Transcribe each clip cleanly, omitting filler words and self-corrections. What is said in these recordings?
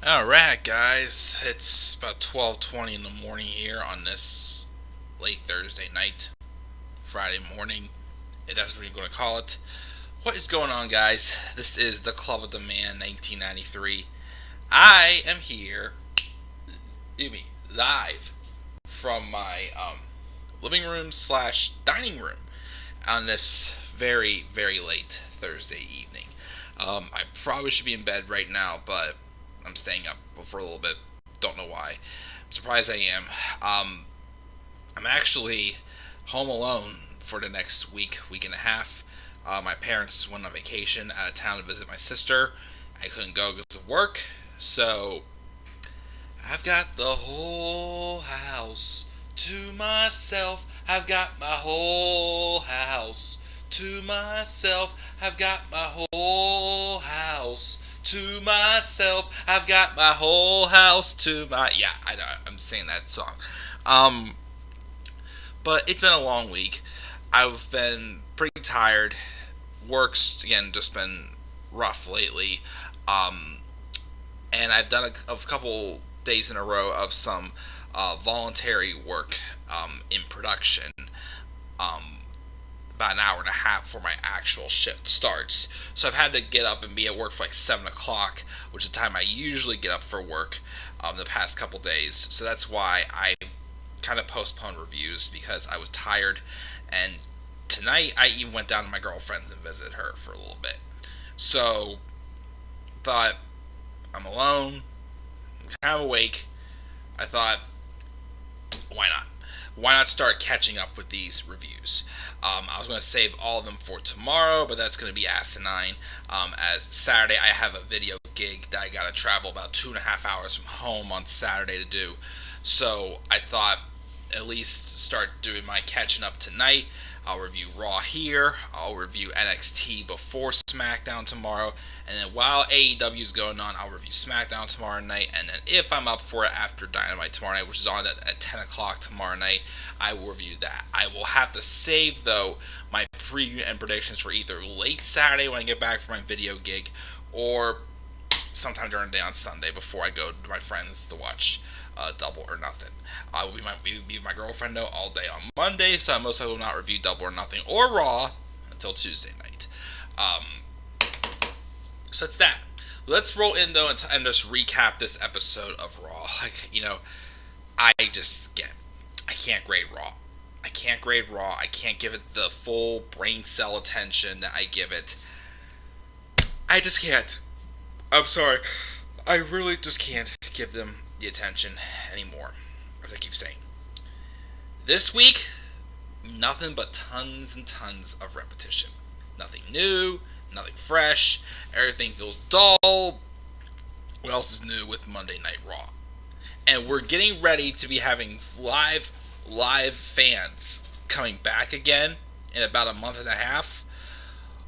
Alright, guys, it's about 12:20 in the morning here on this late Thursday night, Friday morning, if that's what you're going to call it. What is going on, guys? This is the Club of the Man 1993. I am here, live from my living room slash dining room on this very, very late Thursday evening. I probably should be in bed right now, but I'm staying up for a little bit. Don't know why. I'm surprised I am. I'm actually home alone for the next week and a half. My parents went on vacation out of town to visit my sister. I couldn't go because of work, so I've got the whole house to myself. I've got my whole house to myself. I've got my whole house to myself. I've got my whole house to my... Yeah, I know, I'm singing that song. But it's been a long week. I've been pretty tired. Work's, again, just been rough lately. And I've done a couple days in a row of some voluntary work in production. About an hour and a half before my actual shift starts. So I've had to get up and be at work for like 7 o'clock, which is the time I usually get up for work the past couple days. So that's why I kind of postponed reviews, because I was tired. And tonight I even went down to my girlfriend's and visited her for a little bit. So thought, I'm alone, I'm kind of awake. I thought, why not? Why not start catching up with these reviews? I was going to save all of them for tomorrow, but that's going to be asinine. As Saturday, I have a video gig that I got to travel about 2.5 hours from home on Saturday to do. So I thought at least start doing my catching up tonight. I'll review Raw here. I'll review NXT before SmackDown tomorrow. And then while AEW is going on, I'll review SmackDown tomorrow night. And then if I'm up for it after Dynamite tomorrow night, which is on at 10 o'clock tomorrow night, I will review that. I will have to save, though, my preview and predictions for either late Saturday when I get back from my video gig, or sometime during the day on Sunday before I go to my friends to watch Double or Nothing. I will be with my girlfriend though all day on Monday, so I most likely will not review Double or Nothing or Raw until Tuesday night. So that's that. Let's roll in though and just recap this episode of Raw. I can't grade Raw. I can't grade Raw. I can't give it the full brain cell attention that I give it. I just can't. I'm sorry. I really just can't give them the attention anymore, as I keep saying. This week, nothing but tons and tons of repetition. Nothing new, nothing fresh, everything feels dull. What else is new with Monday Night Raw? And we're getting ready to be having live fans coming back again in about a month and a half.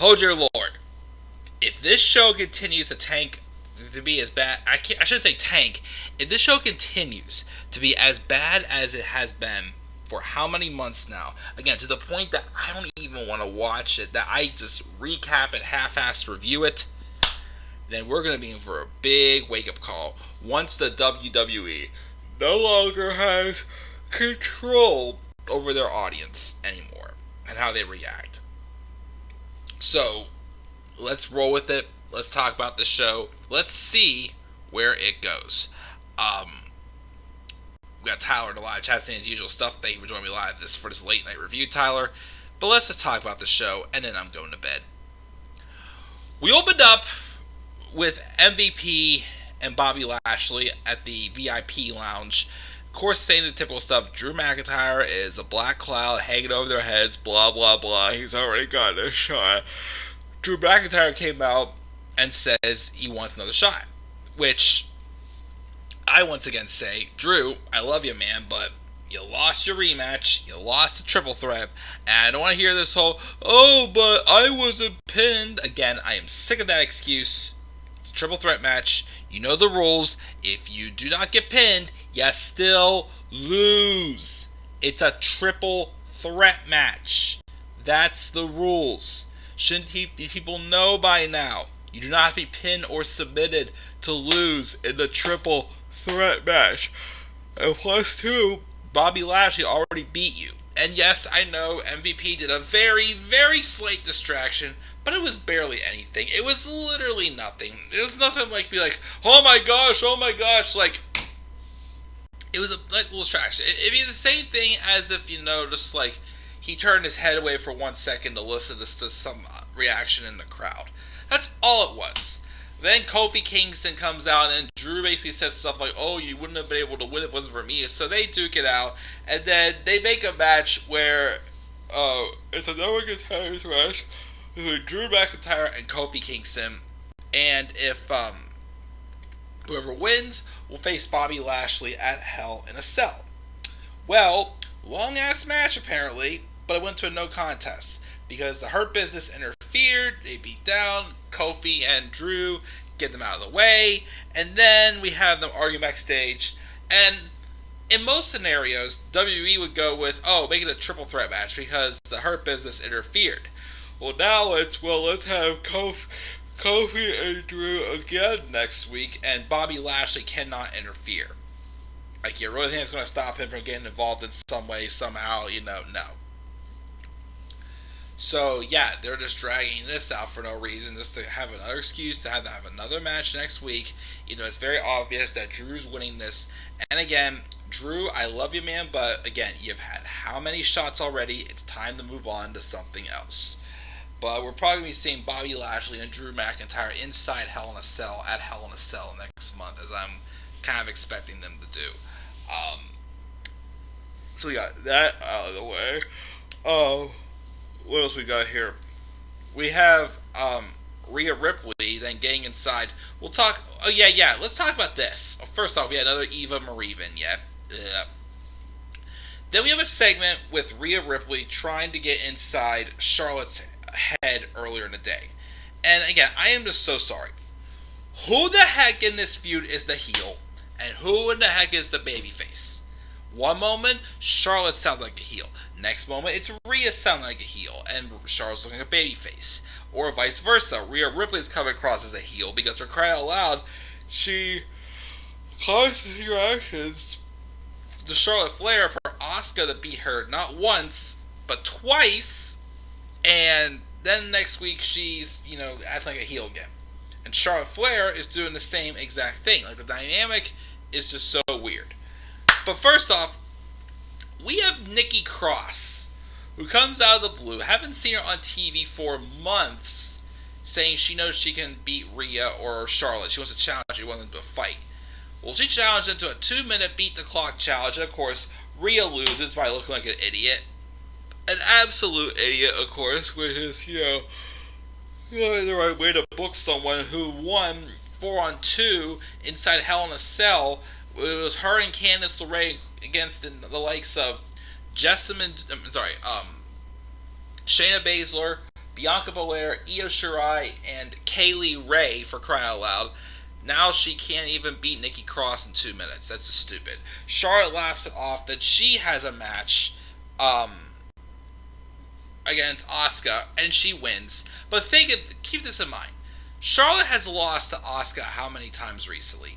Oh dear Lord. If this show continues to tank to be as bad, I shouldn't say tank. If this show continues to be as bad as it has been for how many months now, again, to the point that I don't even want to watch it, that I just recap and half-ass review it, then we're going to be in for a big wake-up call once the WWE no longer has control over their audience anymore and how they react. So, let's roll with it. Let's talk about the show. Let's see where it goes. We got Tyler in the live chat saying his usual stuff. Thank you for joining me live for this late night review, Tyler. But let's just talk about the show, and then I'm going to bed. We opened up with MVP and Bobby Lashley at the VIP lounge. Of course, saying the typical stuff. Drew McIntyre is a black cloud hanging over their heads, blah, blah, blah. He's already got a shot. Drew McIntyre came out and says he wants another shot, which I once again say, Drew, I love you, man, but you lost your rematch, you lost the triple threat, and I don't want to hear this whole, oh, but I wasn't pinned. Again, I am sick of that excuse. It's a triple threat match. You know the rules. If you do not get pinned, you still lose. It's a triple threat match. That's the rules. Shouldn't people know by now? You do not have to be pinned or submitted to lose in the triple threat match. And plus two, Bobby Lashley already beat you. And yes, I know MVP did a very, very slight distraction, but it was barely anything. It was literally nothing. It was nothing like be like, oh my gosh, like, it was a little distraction. It'd be the same thing as if, just like, he turned his head away for 1 second to listen to some reaction in the crowd. That's all it was. Then Kofi Kingston comes out, and Drew basically says stuff like, oh, you wouldn't have been able to win if it wasn't for me. So they duke it out, and then they make a match where it's a no one contenders match between Drew McIntyre and Kofi Kingston. And if whoever wins will face Bobby Lashley at Hell in a Cell. Well, long-ass match apparently, but it went to a no contest because the Hurt Business interfered, they beat down Kofi and Drew, get them out of the way, and then we have them argue backstage. And in most scenarios, WWE would go with, make it a triple threat match because the Hurt Business interfered. Well, now let's have Kofi and Drew again next week, and Bobby Lashley cannot interfere. Like, you really think it's going to stop him from getting involved in some way, somehow, no. So, yeah, they're just dragging this out for no reason, just to have another excuse to have another match next week. It's very obvious that Drew's winning this. And again, Drew, I love you, man, but again, you've had how many shots already? It's time to move on to something else. But we're probably going to be seeing Bobby Lashley and Drew McIntyre inside Hell in a Cell, at Hell in a Cell next month, as I'm kind of expecting them to do. So we got that out of the way. What else we got here? We have Rhea Ripley then getting inside. We'll talk. Oh yeah. Let's talk about this. First off, we had another Eva Marie vignette. Then we have a segment with Rhea Ripley trying to get inside Charlotte's head earlier in the day. And again, I am just so sorry. Who the heck in this feud is the heel, and who in the heck is the babyface? One moment, Charlotte sounds like a heel. Next moment, it's Rhea sounding like a heel, and Charlotte's looking like a babyface. Or vice versa. Rhea Ripley's coming across as a heel because for crying out loud, she causes reactions to Charlotte Flair for Asuka to beat her not once, but twice. And then next week, she's, acting like a heel again. And Charlotte Flair is doing the same exact thing. Like, the dynamic is just so weird. But first off, we have Nikki Cross, who comes out of the blue. Haven't seen her on TV for months, saying she knows she can beat Rhea or Charlotte. She wants to challenge. She wants them to a fight. Well, she challenged into a 2-minute beat-the-clock challenge. And, of course, Rhea loses by looking like an idiot. An absolute idiot, of course, which is, the right way to book someone who won 4-on-2 inside Hell in a Cell. It was her and Candice LeRae against the likes of Shayna Baszler, Bianca Belair, Io Shirai, and Kaylee Ray, for crying out loud. Now she can't even beat Nikki Cross in 2 minutes. That's just stupid. Charlotte laughs it off that she has a match against Asuka, and she wins. But keep this in mind. Charlotte has lost to Asuka how many times recently?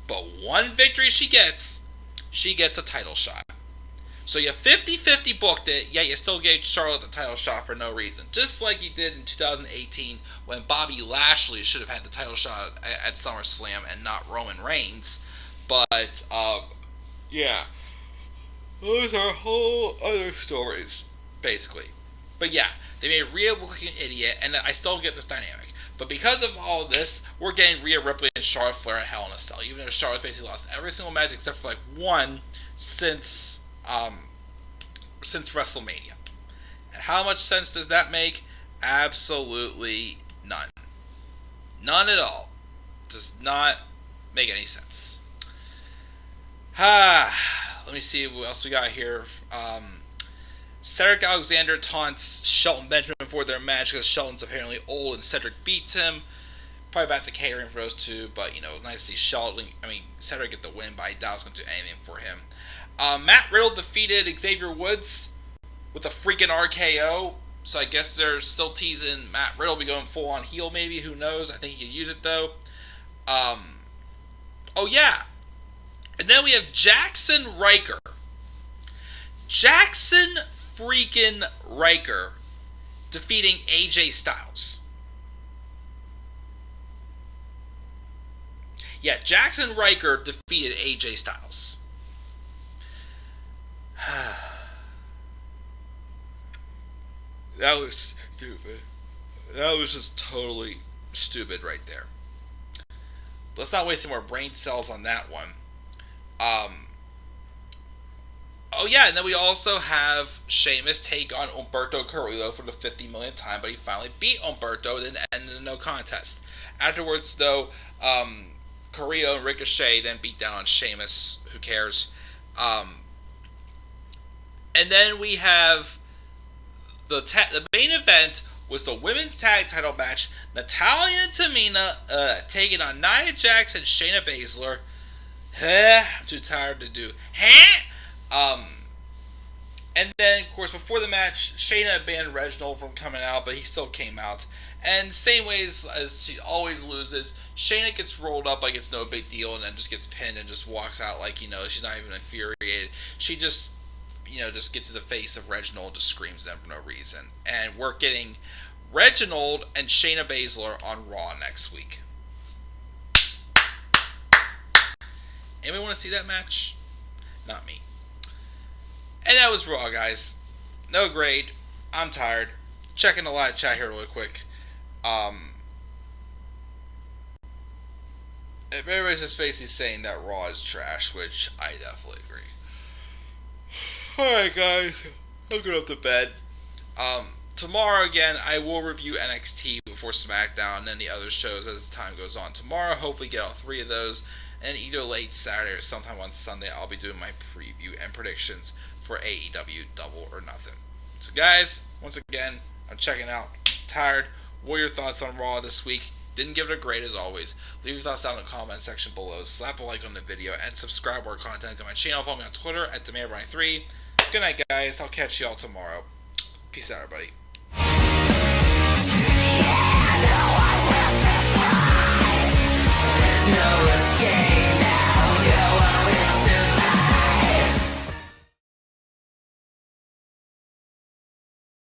But one victory she gets a title shot. So you 50-50 booked it, yet you still gave Charlotte the title shot for no reason. Just like you did in 2018 when Bobby Lashley should have had the title shot at SummerSlam and not Roman Reigns. But, yeah. Those are whole other stories, basically. But yeah, they made Rhea look like an idiot, and I still get this dynamic. But because of all of this, we're getting Rhea Ripley and Charlotte Flair at Hell in a Cell. Even though Charlotte basically lost every single match except for one since WrestleMania. And how much sense does that make? Absolutely none. None at all. Does not make any sense. Let me see what else we got here. Cedric Alexander taunts Shelton Benjamin for their match because Shelton's apparently old and Cedric beats him. Probably back to catering for those two, but it was nice to see Cedric get the win, but I doubt it's going to do anything for him. Matt Riddle defeated Xavier Woods with a freaking RKO. So I guess they're still teasing Matt Riddle will be going full on heel, maybe. Who knows? I think he could use it though. Oh yeah, and then we have Jackson Riker. Jackson freaking Riker defeating AJ Styles. Yeah, Jackson Riker defeated AJ Styles. That was stupid. That was just totally stupid right there. Let's not waste any more brain cells on that one. Oh yeah, and then we also have Sheamus take on Humberto Carrillo for the 50 millionth time, but he finally beat Humberto, then ended in no contest. Afterwards, though, Carrillo and Ricochet then beat down on Sheamus. Who cares? And then we have the main event was the women's tag title match. Natalya and Tamina taking on Nia Jax and Shayna Baszler. I'm too tired to do. And then, of course, before the match, Shayna banned Reginald from coming out, but he still came out. And same ways as she always loses, Shayna gets rolled up like it's no big deal and then just gets pinned and just walks out like, she's not even infuriated. She just, just gets to the face of Reginald and just screams at him for no reason. And we're getting Reginald and Shayna Baszler on Raw next week. Anybody want to see that match? Not me. And that was Raw, guys. No grade. I'm tired. Checking the live chat here really quick. Everybody's just basically saying that Raw is trash, which I definitely agree. Alright, guys. I'm going up to bed. Tomorrow, again, I will review NXT before SmackDown and then the other shows as time goes on. Tomorrow, hopefully get all 3 of those. And either late Saturday or sometime on Sunday, I'll be doing my preview and predictions for AEW Double or Nothing. So guys, once again, I'm checking out. Tired. What are your thoughts on Raw this week? Didn't give it a grade as always. Leave your thoughts down in the comment section below. Slap a like on the video and subscribe to our content to my channel. Follow me on Twitter at DeMayor93. Good night, guys. I'll catch you all tomorrow. Peace out, everybody.